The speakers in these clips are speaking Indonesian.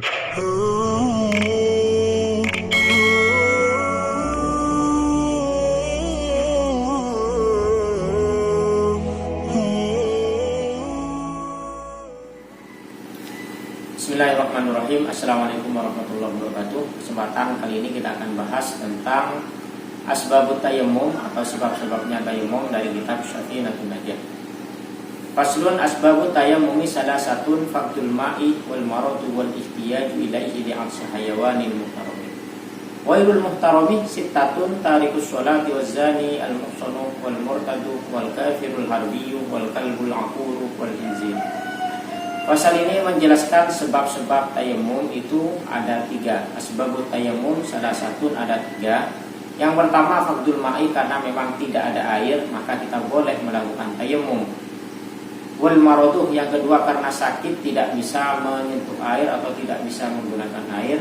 Bismillahirrahmanirrahim. Assalamualaikum warahmatullahi wabarakatuh. Kesempatan kali ini kita akan bahas tentang asbabut tayammum atau sebab-sebabnya tayammum dari kitab Syafinatul Najah. Faslun asbabut tayammumi salasatun faqdul ma'i wal maradu wal ihtiyaju ilaihi li'atsi hayawanil muhtarami. Wailul muhtarami sittatun tarikus sholati waz zani al muhsanu wal murtadu wal kafirul harbiyyu wal kalbul aquru wal inzir. Pasal ini menjelaskan sebab-sebab tayammum itu ada 3. Asbabut tayammum salah satu ada 3. Yang pertama faqdul ma'i, karena memang tidak ada air maka kita boleh melakukan tayammum. Wal maraduh, yang kedua karena sakit tidak bisa menyentuh air atau tidak bisa menggunakan air.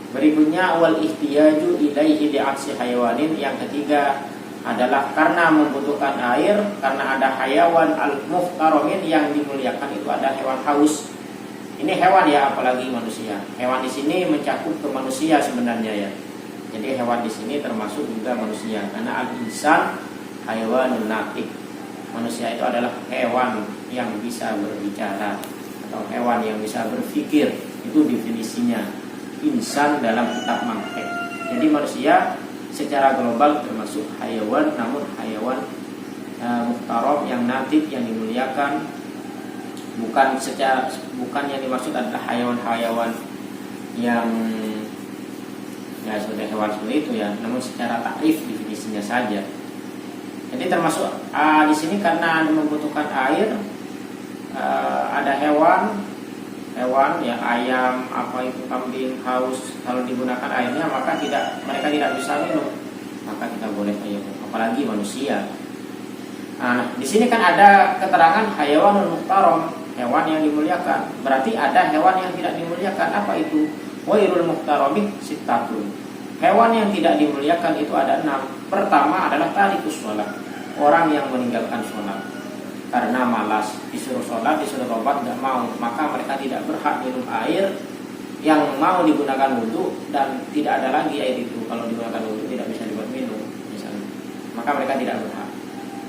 Berikutnya wal ihtiyaju ilaihi li'atsi hayawanin, yang ketiga adalah karena membutuhkan air, karena ada hayawan al-muhtaramin yang dimuliakan, itu ada hewan haus. Ini hewan ya, apalagi manusia. Hewan di sini mencakup ke manusia sebenarnya ya. Jadi hewan di sini termasuk juga manusia, karena al-insan hayawanun natiq. Manusia itu adalah hewan yang bisa berbicara atau hewan yang bisa berpikir. Itu definisinya insan dalam kitab Mantiq. Jadi manusia secara global termasuk hayawan, namun hayawan muhtaram yang natif, yang dimuliakan, bukan yang dimaksud adalah hayawan-hayawan yang ya sudah hewan seperti itu ya, namun secara takrif definisinya saja. Jadi termasuk di sini karena membutuhkan air, ada hewan ya, ayam, apa itu, kambing haus, kalau digunakan airnya maka mereka tidak bisa minum, maka kita boleh tayammum, apalagi manusia. Nah, di sini kan ada keterangan hayawanul muhtaram, hewan yang dimuliakan. Berarti ada hewan yang tidak dimuliakan. Apa itu? Wairul muhtarami sittatun. Hewan yang tidak dimuliakan itu ada 6. Pertama adalah tarikus sholat, orang yang meninggalkan sholat karena malas, disuruh sholat, disuruh tobat, tidak mau, maka mereka tidak berhak minum air yang mau digunakan wudhu, dan tidak ada lagi air itu kalau digunakan wudhu tidak bisa dibuat minum misalnya, maka mereka tidak berhak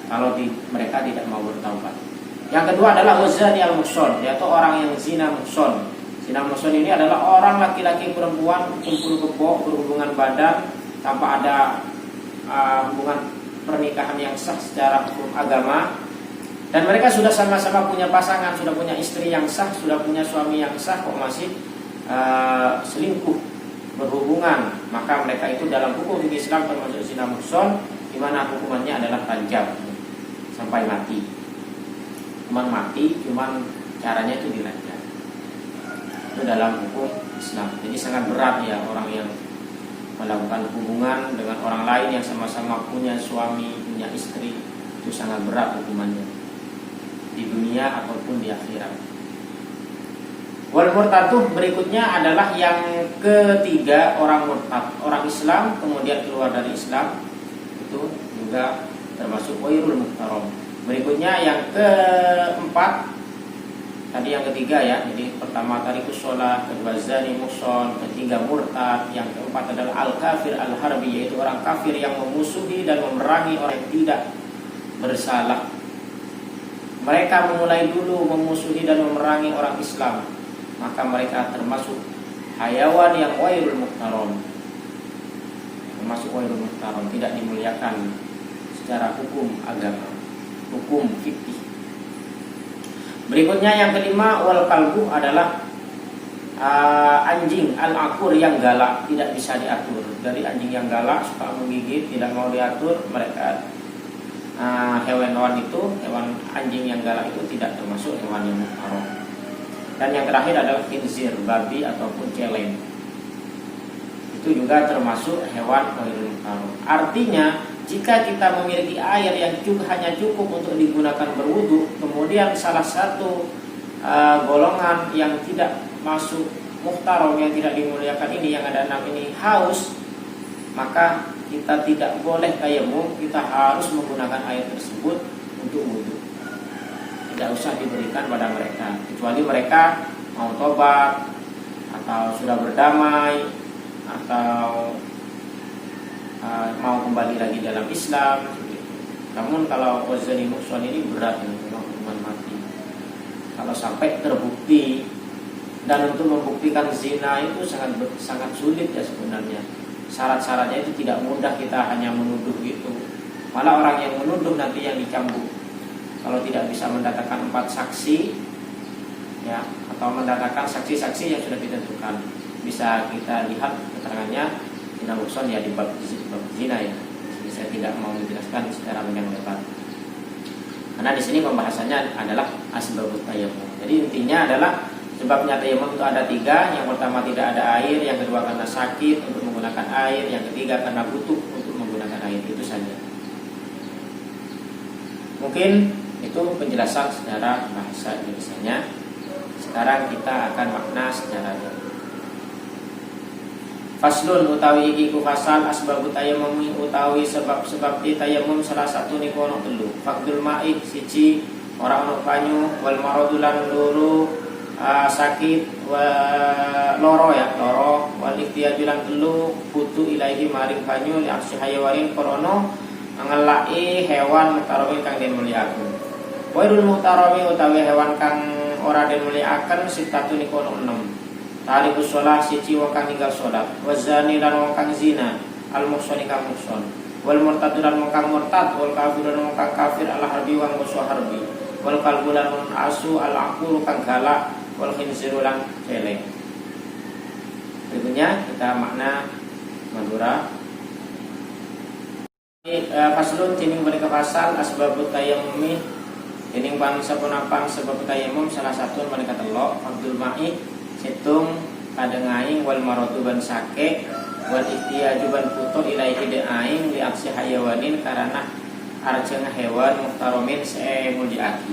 kalau mereka tidak mau bertaubat. Yang kedua adalah wazani al-muhson, yaitu orang yang zina muhson. Zina muhson ini adalah orang laki-laki perempuan kumpul kebo, berhubungan badan tanpa ada hubungan pernikahan yang sah secara hukum agama. Dan mereka sudah sama-sama punya pasangan, sudah punya istri yang sah, sudah punya suami yang sah, kok masih selingkuh, berhubungan. Maka mereka itu dalam hukum Islam termasuk zina muhson, di mana hukumannya adalah rajam sampai mati. Cuman mati, cuman caranya itu dirajam. Itu dalam hukum Islam. Jadi sangat berat ya orang yang melakukan hubungan dengan orang lain yang sama-sama punya suami, punya istri, itu sangat berat hukumannya di dunia ataupun di akhirat. Wal murtadu berikutnya adalah yang ketiga, orang murtad, orang Islam kemudian keluar dari Islam, itu juga termasuk wairul muhtaram. Berikutnya yang keempat, tadi yang ketiga ya, jadi pertama tarikus sholat, kedua zani muhson, ketiga murtad, yang keempat adalah al kafir al harbi, yaitu orang kafir yang memusuhi dan memerangi orang yang tidak bersalah. Mereka memulai dulu memusuhi dan memerangi orang Islam, maka mereka termasuk hayawan yang wairul muhtaram, termasuk wairul muhtaram, tidak dimuliakan secara hukum agama, hukum fikih. Berikutnya yang kelima wal kalbu adalah anjing al-akur yang galak, tidak bisa diatur. Dari anjing yang galak suka menggigit, tidak mau diatur, mereka hewan anjing yang galak itu tidak termasuk hewan yang muhtaram. Dan yang terakhir adalah khinzir, babi ataupun celeng, itu juga termasuk hewan wairul muhtaram. Artinya jika kita memiliki air yang hanya cukup untuk digunakan berwudu, kemudian salah satu golongan yang tidak masuk muhtaram, yang tidak dimuliakan ini, yang ada 6 ini haus, maka kita tidak boleh tayammum, kita harus menggunakan air tersebut untuk wudu. Tidak usah diberikan pada mereka, kecuali mereka mau tobat atau sudah berdamai atau mau kembali lagi dalam Islam gitu. Namun kalau wazani muhsan ini berat, memang hukuman mati. Kalau sampai terbukti, dan untuk membuktikan zina itu sangat sulit ya sebenarnya. Syarat-syaratnya itu tidak mudah, kita hanya menuduh gitu. Malah orang yang menuduh nanti yang dicambuk. Kalau tidak bisa mendatangkan 4 saksi, ya, atau mendatangkan saksi-saksi yang sudah ditentukan, bisa kita lihat keterangannya. Zina muhsan ya di bab zina ya. Jadi saya tidak mau menjelaskan secara panjang lebar. Karena di sini pembahasannya adalah asbabut tayammum. Jadi intinya adalah sebabnya tayammum itu ada 3. Yang pertama tidak ada air, yang kedua karena sakit untuk menggunakan air, yang ketiga karena butuh untuk menggunakan air. Itu saja. Mungkin itu penjelasan secara bahasa Indonesianya. Sekarang kita akan makna secara faslun utawi iki ku fasal asbabut tayammum utawi sebab-sebab di tayammum salah satu niku ono 3. Faqdul ma'i siji ora ono banyu, wal maradulan loro sakit wa loro wal ikhtiyajulan 3 butuh ilahi maring banyu li aksi hayawarin korono ngelaki hewan mutarawih kang den mulyakaken. Wairul mutarawih utawi hewan kang ora den mulyakaken sitatu niku ono 6. Tarikus sholat siji wong kang ninggal sholat, wazani lan wong kang zina, al muhsani kang muhson, wal murtad lan wong kang murtad, wal kafir lan wong kang kafir al harbi wong musuh harbi, wal kalbu lan wong asu al aqul kang galak, wal khinziru lan celeng. Berikutnya kita makna Madura. Faslun tining mereka pasal asbabut tayammum tining pan sapunapang sebab tayammum salah satu mereka telok fardul ma'i situng kadengaing wal marotuban sake wal ihtiyajuban puto ilaihi de'aing li aksi hayawanin karena arjeng hewan muhtaromin se'emuldiaki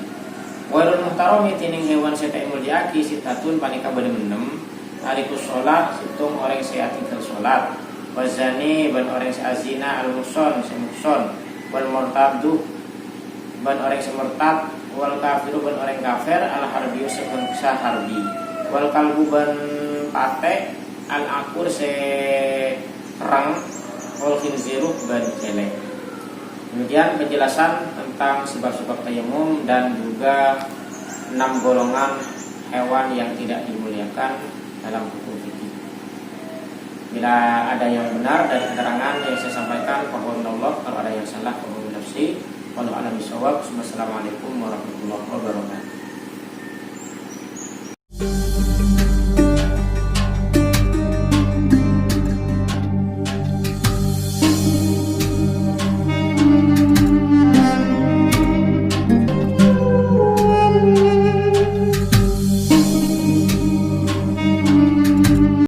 warul muhtaromin tining hewan se'emuldiaki sitatun panika benem-benem tarikus sholat situng orang sehat tinggal sholat wazani ban orang seazina al-muson semuson wal murtadu ban orang semurtad wal kafiru ban orang kafir al-harbiyu sebangsa harbi wal kalbu ban pate al akur se kerang wal khinziru ban celeng. Demikian penjelasan tentang sebab-sebab tayammum dan juga 6 golongan hewan yang tidak dimuliakan dalam hukum fikih. Bila ada yang benar dari keterangan yang saya sampaikan, Allah. Kalau ada yang salah, nafsi. Wallahu a'lam bishawab. Wassalamualaikum warahmatullahi wabarakatuh.